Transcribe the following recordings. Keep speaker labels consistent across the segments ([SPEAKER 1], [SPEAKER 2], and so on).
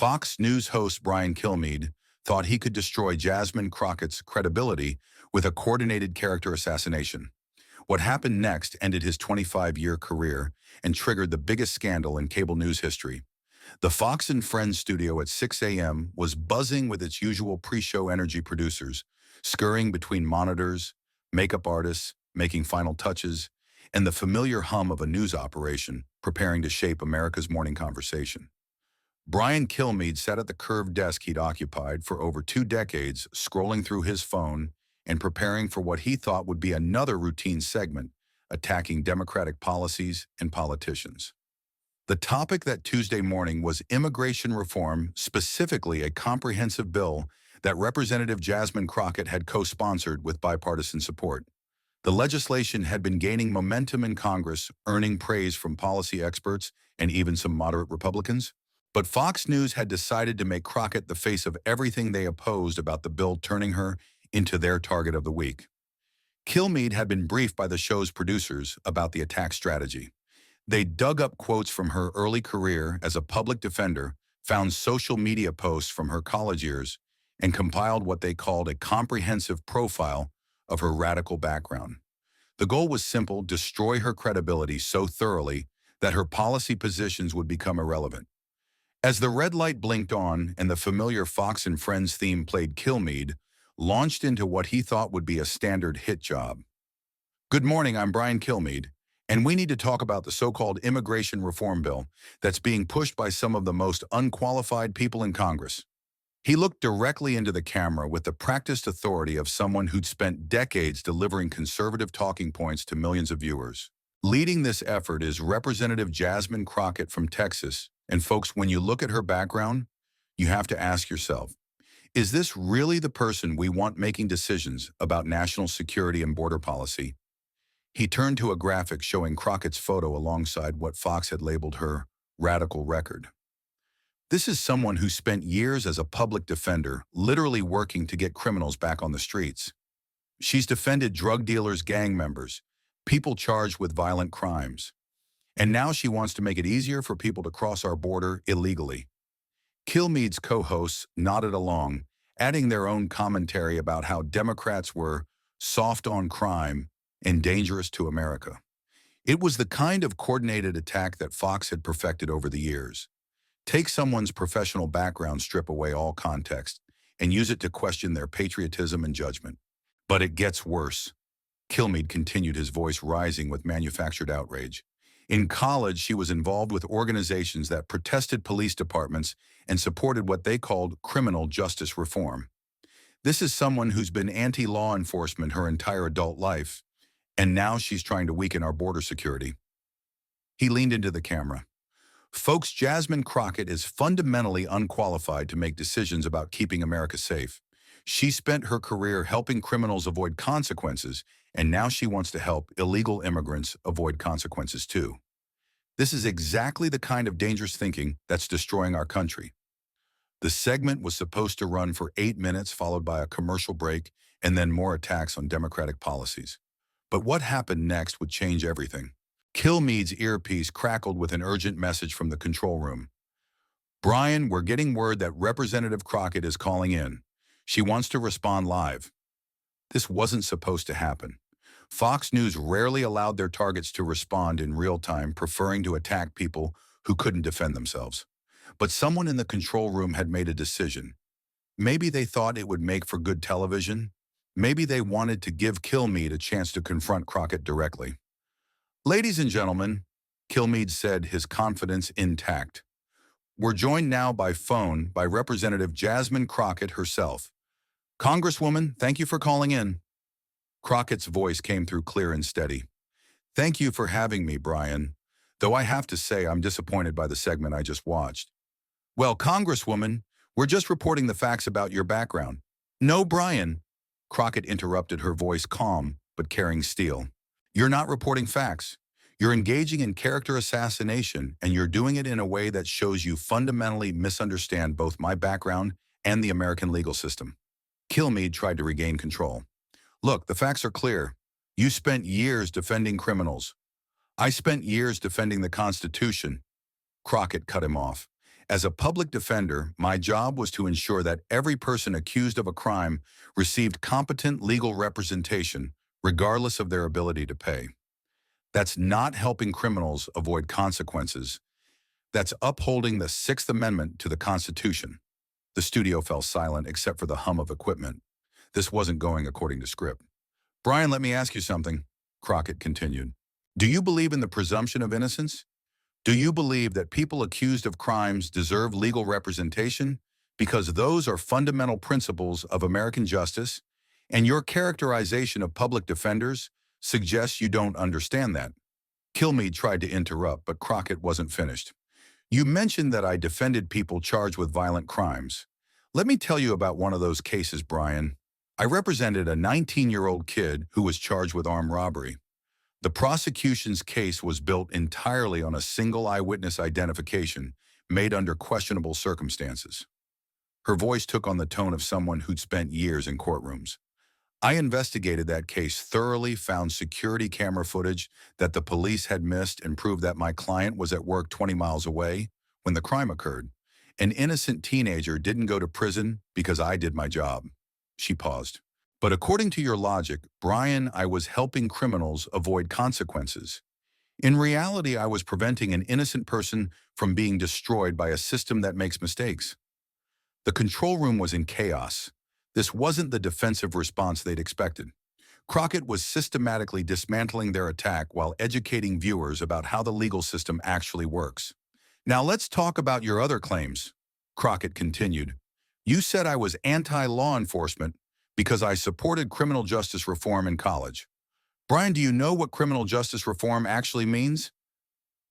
[SPEAKER 1] Fox News host Brian Kilmeade thought he could destroy Jasmine Crockett's credibility with a coordinated character assassination. What happened next ended his 25-year career and triggered the biggest scandal in cable news history. The Fox and Friends studio at 6 a.m. was buzzing with its usual pre-show energy producers, scurrying between monitors, makeup artists, making final touches, and the familiar hum of a news operation preparing to shape America's morning conversation. Brian Kilmeade sat at the curved desk he'd occupied for over 2 decades, scrolling through his phone and preparing for what he thought would be another routine segment, attacking Democratic policies and politicians. The topic that Tuesday morning was immigration reform, specifically a comprehensive bill that Representative Jasmine Crockett had co-sponsored with bipartisan support. The legislation had been gaining momentum in Congress, earning praise from policy experts and even some moderate Republicans. But Fox News had decided to make Crockett the face of everything they opposed about the bill, turning her into their target of the week. Kilmeade had been briefed by the show's producers about the attack strategy. They dug up quotes from her early career as a public defender, found social media posts from her college years, and compiled what they called a comprehensive profile of her radical background. The goal was simple: destroy her credibility so thoroughly that her policy positions would become irrelevant. As the red light blinked on and the familiar Fox and Friends theme played, Kilmeade launched into what he thought would be a standard hit job. "Good morning, I'm Brian Kilmeade, and we need to talk about the so-called immigration reform bill that's being pushed by some of the most unqualified people in Congress." He looked directly into the camera with the practiced authority of someone who'd spent decades delivering conservative talking points to millions of viewers. Leading this effort is Representative Jasmine Crockett from Texas. And folks, when you look at her background, you have to ask yourself, is this really the person we want making decisions about national security and border policy? He turned to a graphic showing Crockett's photo alongside what Fox had labeled her radical record. This is someone who spent years as a public defender, literally working to get criminals back on the streets. She's defended drug dealers, gang members, people charged with violent crimes. And now she wants to make it easier for people to cross our border illegally. Kilmeade's co-hosts nodded along, adding their own commentary about how Democrats were soft on crime and dangerous to America. It was the kind of coordinated attack that Fox had perfected over the years. Take someone's professional background, strip away all context, and use it to question their patriotism and judgment. But it gets worse. Kilmeade continued, his voice rising with manufactured outrage. In college, she was involved with organizations that protested police departments and supported what they called criminal justice reform. This is someone who's been anti-law enforcement her entire adult life, and now she's trying to weaken our border security. He leaned into the camera. Folks, Jasmine Crockett is fundamentally unqualified to make decisions about keeping America safe. She spent her career helping criminals avoid consequences, and now she wants to help illegal immigrants avoid consequences too. This is exactly the kind of dangerous thinking that's destroying our country. The segment was supposed to run for 8 minutes, followed by a commercial break and then more attacks on Democratic policies. But what happened next would change everything. Kilmeade's earpiece crackled with an urgent message from the control room. "Brian, we're getting word that Representative Crockett is calling in. She wants to respond live." This wasn't supposed to happen. Fox News rarely allowed their targets to respond in real time, preferring to attack people who couldn't defend themselves. But someone in the control room had made a decision. Maybe they thought it would make for good television. Maybe they wanted to give Kilmeade a chance to confront Crockett directly. "Ladies and gentlemen," Kilmeade said, his confidence intact, "we're joined now by phone by Representative Jasmine Crockett herself. Congresswoman, thank you for calling in." Crockett's voice came through clear and steady. "Thank you for having me, Brian. Though I have to say I'm disappointed by the segment I just watched." "Well, Congresswoman, we're just reporting the facts about your background." "No, Brian," Crockett interrupted, her voice calm but carrying steel. "You're not reporting facts. You're engaging in character assassination, and you're doing it in a way that shows you fundamentally misunderstand both my background and the American legal system." Kilmeade tried to regain control. "Look, the facts are clear. You spent years defending criminals. I spent years defending the Constitution." Crockett cut him off. As a public defender, my job was to ensure that every person accused of a crime received competent legal representation, regardless of their ability to pay. That's not helping criminals avoid consequences. That's upholding the Sixth Amendment to the Constitution. The studio fell silent except for the hum of equipment. This wasn't going according to script. Brian, let me ask you something, Crockett continued. Do you believe in the presumption of innocence? Do you believe that people accused of crimes deserve legal representation? Because those are fundamental principles of American justice, and your characterization of public defenders suggests you don't understand that. Kilmeade tried to interrupt, but Crockett wasn't finished. You mentioned that I defended people charged with violent crimes. Let me tell you about one of those cases, Brian. I represented a 19-year-old kid who was charged with armed robbery. The prosecution's case was built entirely on a single eyewitness identification made under questionable circumstances. Her voice took on the tone of someone who'd spent years in courtrooms. I investigated that case thoroughly, found security camera footage that the police had missed, and proved that my client was at work 20 miles away when the crime occurred. An innocent teenager didn't go to prison because I did my job. She paused. But according to your logic, Brian, I was helping criminals avoid consequences. In reality, I was preventing an innocent person from being destroyed by a system that makes mistakes. The control room was in chaos. This wasn't the defensive response they'd expected. Crockett was systematically dismantling their attack while educating viewers about how the legal system actually works. Now let's talk about your other claims, Crockett continued. You said I was anti-law enforcement because I supported criminal justice reform in college. Brian, do you know what criminal justice reform actually means?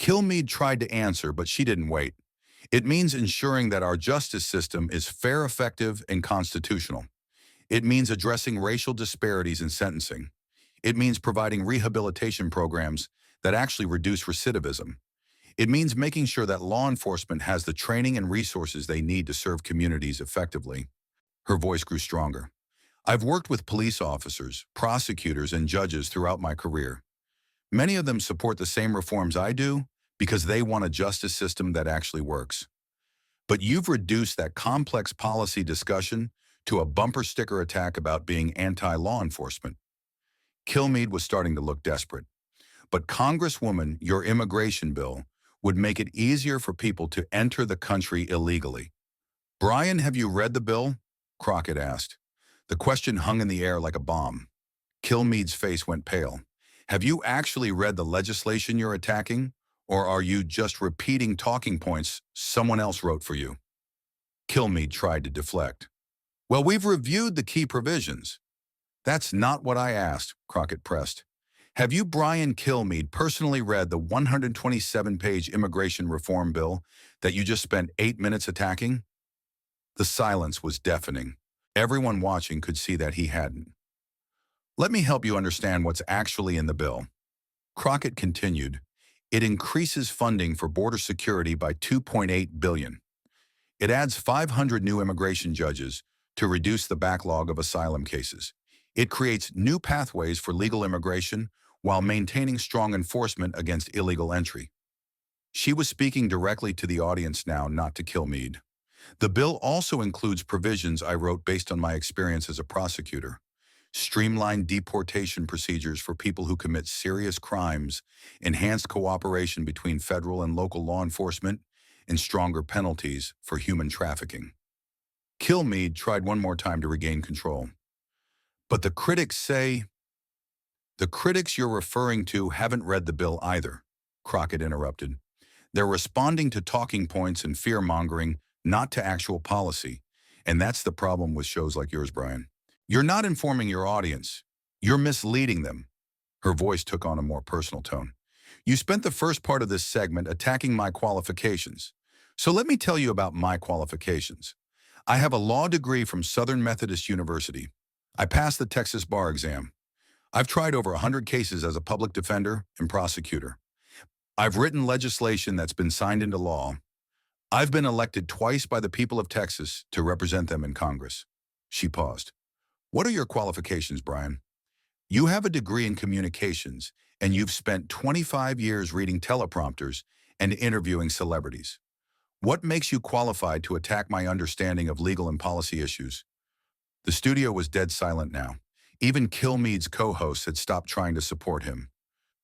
[SPEAKER 1] Kilmeade tried to answer, but she didn't wait. It means ensuring that our justice system is fair, effective, and constitutional. It means addressing racial disparities in sentencing. It means providing rehabilitation programs that actually reduce recidivism. It means making sure that law enforcement has the training and resources they need to serve communities effectively. Her voice grew stronger. I've worked with police officers, prosecutors, and judges throughout my career. Many of them support the same reforms I do because they want a justice system that actually works. But you've reduced that complex policy discussion to a bumper sticker attack about being anti-law enforcement. Kilmeade was starting to look desperate. But Congresswoman, your immigration bill would make it easier for people to enter the country illegally. Brian, have you read the bill? Crockett asked. The question hung in the air like a bomb. Kilmeade's face went pale. Have you actually read the legislation you're attacking? Or are you just repeating talking points someone else wrote for you? Kilmeade tried to deflect. Well, we've reviewed the key provisions. That's not what I asked, Crockett pressed. Have you, Brian Kilmeade, personally read the 127-page immigration reform bill that you just spent 8 minutes attacking? The silence was deafening. Everyone watching could see that he hadn't. Let me help you understand what's actually in the bill. Crockett continued. It increases funding for border security by $2.8 billion. It adds 500 new immigration judges to reduce the backlog of asylum cases. It creates new pathways for legal immigration while maintaining strong enforcement against illegal entry. She was speaking directly to the audience now, not to Kilmeade. The bill also includes provisions I wrote based on my experience as a prosecutor. Streamlined deportation procedures for people who commit serious crimes, enhanced cooperation between federal and local law enforcement, and stronger penalties for human trafficking. Kilmeade tried one more time to regain control. But the critics you're referring to haven't read the bill either, Crockett interrupted. They're responding to talking points and fear-mongering, not to actual policy. And that's the problem with shows like yours, Brian. You're not informing your audience. You're misleading them. Her voice took on a more personal tone. You spent the first part of this segment attacking my qualifications. So let me tell you about my qualifications. I have a law degree from Southern Methodist University. I passed the Texas bar exam. I've tried over 100 cases as a public defender and prosecutor. I've written legislation that's been signed into law. I've been elected twice by the people of Texas to represent them in Congress. She paused. What are your qualifications, Brian? You have a degree in communications, and you've spent 25 years reading teleprompters and interviewing celebrities. What makes you qualified to attack my understanding of legal and policy issues? The studio was dead silent now. Even Kilmeade's co-hosts had stopped trying to support him.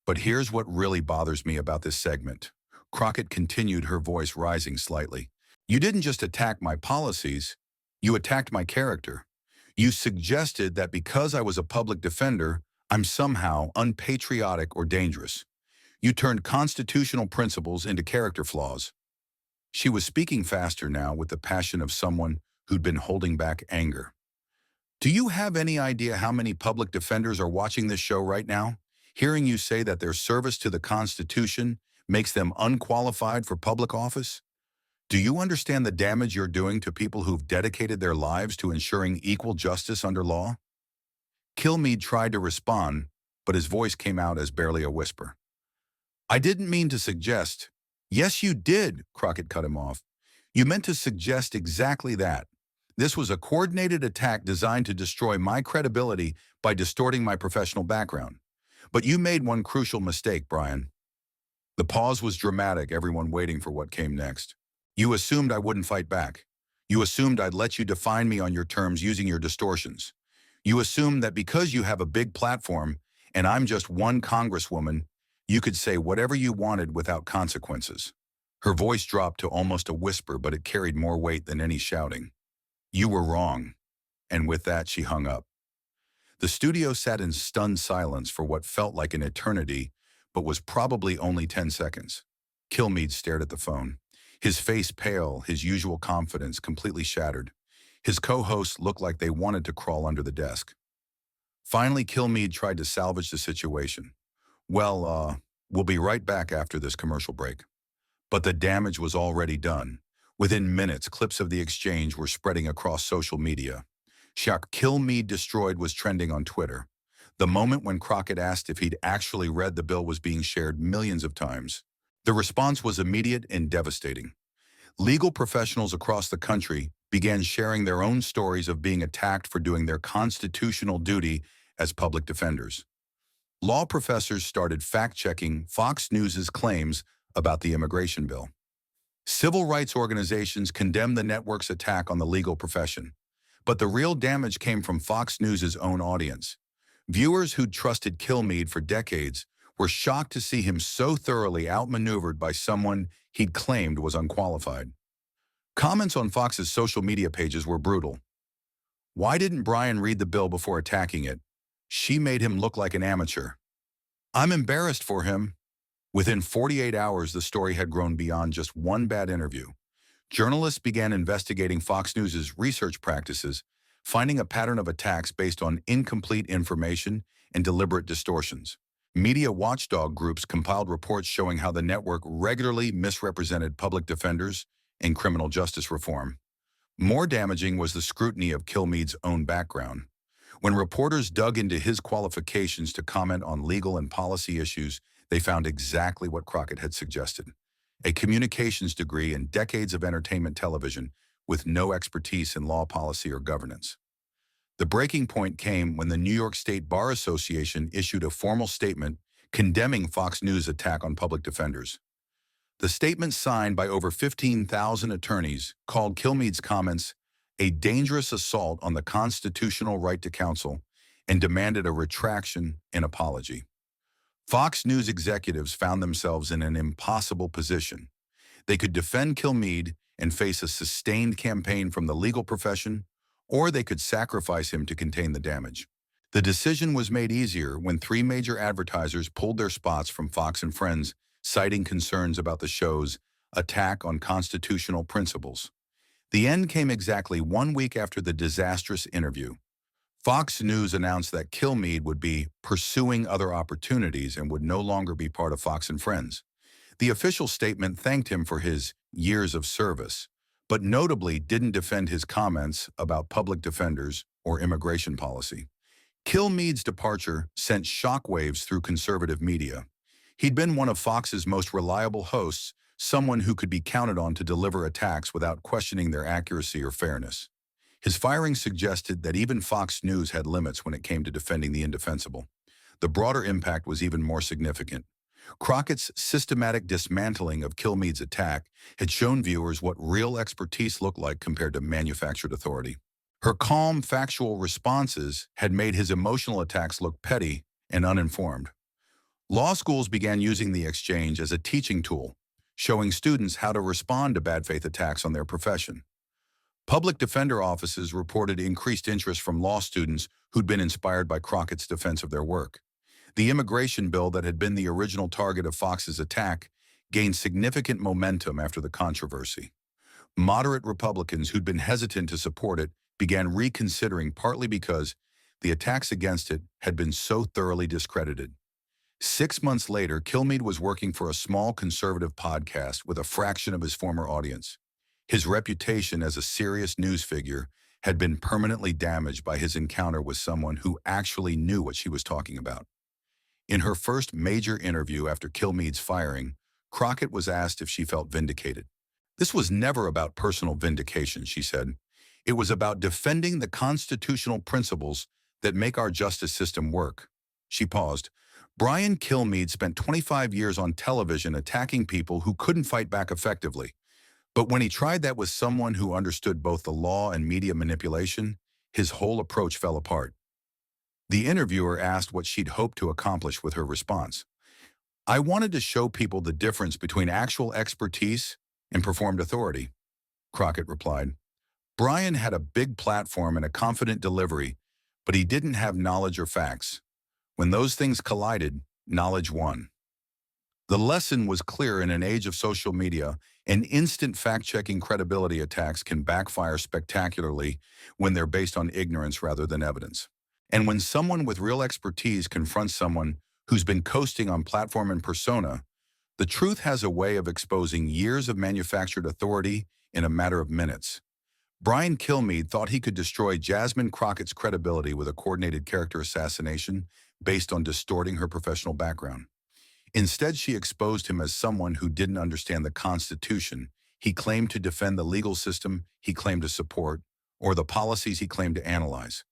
[SPEAKER 1] But here's what really bothers me about this segment. Crockett continued, her voice rising slightly. You didn't just attack my policies, you attacked my character. You suggested that because I was a public defender, I'm somehow unpatriotic or dangerous. You turned constitutional principles into character flaws. She was speaking faster now with the passion of someone who'd been holding back anger. Do you have any idea how many public defenders are watching this show right now, hearing you say that their service to the Constitution makes them unqualified for public office? Do you understand the damage you're doing to people who've dedicated their lives to ensuring equal justice under law? Kilmeade tried to respond, but his voice came out as barely a whisper. I didn't mean to suggest. Yes, you did, Crockett cut him off. You meant to suggest exactly that. This was a coordinated attack designed to destroy my credibility by distorting my professional background. But you made one crucial mistake, Brian. The pause was dramatic, everyone waiting for what came next. You assumed I wouldn't fight back. You assumed I'd let you define me on your terms using your distortions. You assumed that because you have a big platform and I'm just one congresswoman, you could say whatever you wanted without consequences. Her voice dropped to almost a whisper, but it carried more weight than any shouting. You were wrong. And with that, she hung up. The studio sat in stunned silence for what felt like an eternity, but was probably only 10 seconds. Kilmeade stared at the phone. His face pale, his usual confidence completely shattered. His co-hosts looked like they wanted to crawl under the desk. Finally, Kilmeade tried to salvage the situation. We'll be right back after this commercial break. But the damage was already done. Within minutes, clips of the exchange were spreading across social media. Shock Kilmeade destroyed was trending on Twitter. The moment when Crockett asked if he'd actually read the bill was being shared millions of times. The response was immediate and devastating. Legal professionals across the country began sharing their own stories of being attacked for doing their constitutional duty as public defenders. Law professors started fact-checking Fox News's claims about the immigration bill. Civil rights organizations condemned the network's attack on the legal profession. But the real damage came from Fox News's own audience. Viewers who'd trusted Kilmeade for decades were shocked to see him so thoroughly outmaneuvered by someone he'd claimed was unqualified. Comments on Fox's social media pages were brutal. Why didn't Brian read the bill before attacking it? She made him look like an amateur. I'm embarrassed for him. Within 48 hours, the story had grown beyond just one bad interview. Journalists began investigating Fox News's research practices, finding a pattern of attacks based on incomplete information and deliberate distortions. Media watchdog groups compiled reports showing how the network regularly misrepresented public defenders and criminal justice reform. More damaging was the scrutiny of Kilmeade's own background. When reporters dug into his qualifications to comment on legal and policy issues, they found exactly what Crockett had suggested: a communications degree and decades of entertainment television with no expertise in law policy or governance. The breaking point came when the New York State Bar Association issued a formal statement condemning Fox News' attack on public defenders. The statement, signed by over 15,000 attorneys, called Kilmeade's comments a dangerous assault on the constitutional right to counsel and demanded a retraction and apology. Fox News executives found themselves in an impossible position. They could defend Kilmeade and face a sustained campaign from the legal profession, or they could sacrifice him to contain the damage. The decision was made easier when three major advertisers pulled their spots from Fox and Friends, citing concerns about the show's attack on constitutional principles. The end came exactly 1 week after the disastrous interview. Fox News announced that Kilmeade would be pursuing other opportunities and would no longer be part of Fox and Friends. The official statement thanked him for his years of service, but notably didn't defend his comments about public defenders or immigration policy. Kilmeade's departure sent shockwaves through conservative media. He'd been one of Fox's most reliable hosts, someone who could be counted on to deliver attacks without questioning their accuracy or fairness. His firing suggested that even Fox News had limits when it came to defending the indefensible. The broader impact was even more significant. Crockett's systematic dismantling of Kilmeade's attack had shown viewers what real expertise looked like compared to manufactured authority. Her calm, factual responses had made his emotional attacks look petty and uninformed. Law schools began using the exchange as a teaching tool, showing students how to respond to bad faith attacks on their profession. Public defender offices reported increased interest from law students who'd been inspired by Crockett's defense of their work. The immigration bill that had been the original target of Fox's attack gained significant momentum after the controversy. Moderate Republicans who'd been hesitant to support it began reconsidering, partly because the attacks against it had been so thoroughly discredited. 6 months later, Kilmeade was working for a small conservative podcast with a fraction of his former audience. His reputation as a serious news figure had been permanently damaged by his encounter with someone who actually knew what she was talking about. In her first major interview after Kilmeade's firing, Crockett was asked if she felt vindicated. "This was never about personal vindication," she said. "It was about defending the constitutional principles that make our justice system work." She paused. Brian Kilmeade spent 25 years on television attacking people who couldn't fight back effectively. But when he tried that with someone who understood both the law and media manipulation, his whole approach fell apart. The interviewer asked what she'd hoped to accomplish with her response. "I wanted to show people the difference between actual expertise and performed authority," Crockett replied. "Brian had a big platform and a confident delivery, but he didn't have knowledge or facts. When those things collided, knowledge won." The lesson was clear. In an age of social media and instant fact-checking, credibility attacks can backfire spectacularly when they're based on ignorance rather than evidence. And when someone with real expertise confronts someone who's been coasting on platform and persona, the truth has a way of exposing years of manufactured authority in a matter of minutes. Brian Kilmeade thought he could destroy Jasmine Crockett's credibility with a coordinated character assassination based on distorting her professional background. Instead, she exposed him as someone who didn't understand the Constitution he claimed to defend, the legal system he claimed to support, or the policies he claimed to analyze.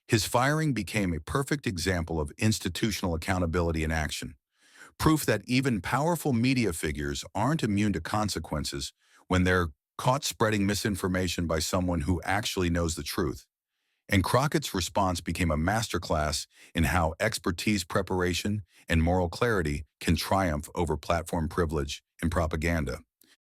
[SPEAKER 1] His firing became a perfect example of institutional accountability in action, proof that even powerful media figures aren't immune to consequences when they're caught spreading misinformation by someone who actually knows the truth. And Crockett's response became a masterclass in how expertise, preparation, and moral clarity can triumph over platform privilege and propaganda.